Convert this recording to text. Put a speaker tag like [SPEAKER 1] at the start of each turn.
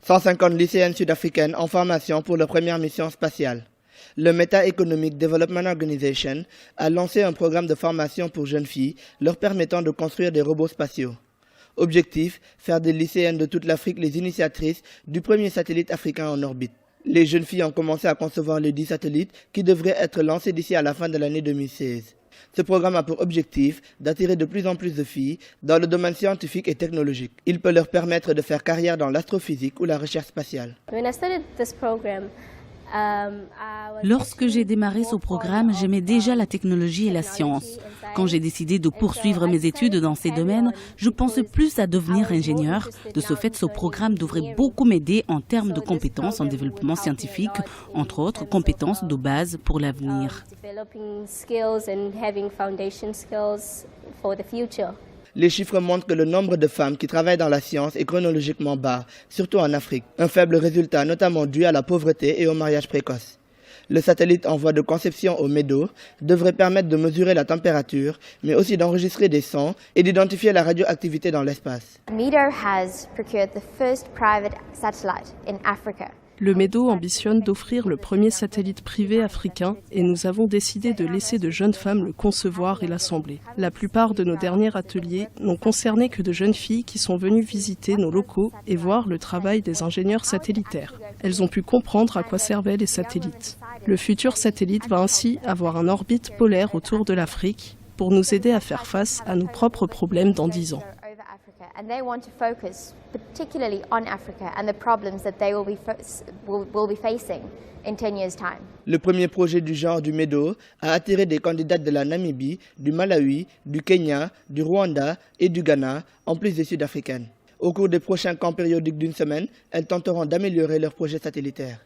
[SPEAKER 1] 150 lycéennes sud-africaines en formation pour leur première mission spatiale. Le Meta Economic Development Organization a lancé un programme de formation pour jeunes filles leur permettant de construire des robots spatiaux. Objectif, faire des lycéennes de toute l'Afrique les initiatrices du premier satellite africain en orbite. Les jeunes filles ont commencé à concevoir les 10 satellites qui devraient être lancés d'ici à la fin de l'année 2016. Ce programme a pour objectif d'attirer de plus en plus de filles dans le domaine scientifique et technologique. Il peut leur permettre de faire carrière dans l'astrophysique ou la recherche spatiale.
[SPEAKER 2] Lorsque j'ai démarré ce programme, j'aimais déjà la technologie et la science. Quand j'ai décidé de poursuivre mes études dans ces domaines, je pensais plus à devenir ingénieur. De ce fait, ce programme devrait beaucoup m'aider en termes de compétences en développement scientifique, entre autres compétences de base pour l'avenir.
[SPEAKER 1] Les chiffres montrent que le nombre de femmes qui travaillent dans la science est chronologiquement bas, surtout en Afrique. Un faible résultat notamment dû à la pauvreté et au mariage précoce. Le satellite en voie de conception au MEDO devrait permettre de mesurer la température, mais aussi d'enregistrer des sons et d'identifier la radioactivité dans l'espace.
[SPEAKER 3] Le MEDO ambitionne d'offrir le premier satellite privé africain et nous avons décidé de laisser de jeunes femmes le concevoir et l'assembler. La plupart de nos derniers ateliers n'ont concerné que de jeunes filles qui sont venues visiter nos locaux et voir le travail des ingénieurs satellitaires. Elles ont pu comprendre à quoi servaient les satellites. Le futur satellite va ainsi avoir un orbite polaire autour de l'Afrique pour nous aider à faire face à nos propres problèmes dans 10 ans.
[SPEAKER 4] And they want to focus particularly on Africa and the problems that they will be facing in 10 years' time.
[SPEAKER 1] Le premier projet du genre du MEDO a attiré des candidates de la Namibie, du Malawi, du Kenya, du Rwanda et du Ghana, en plus des Sud-Africaines. Au cours des prochains camps périodiques d'une semaine, elles tenteront d'améliorer leur projet satellitaire.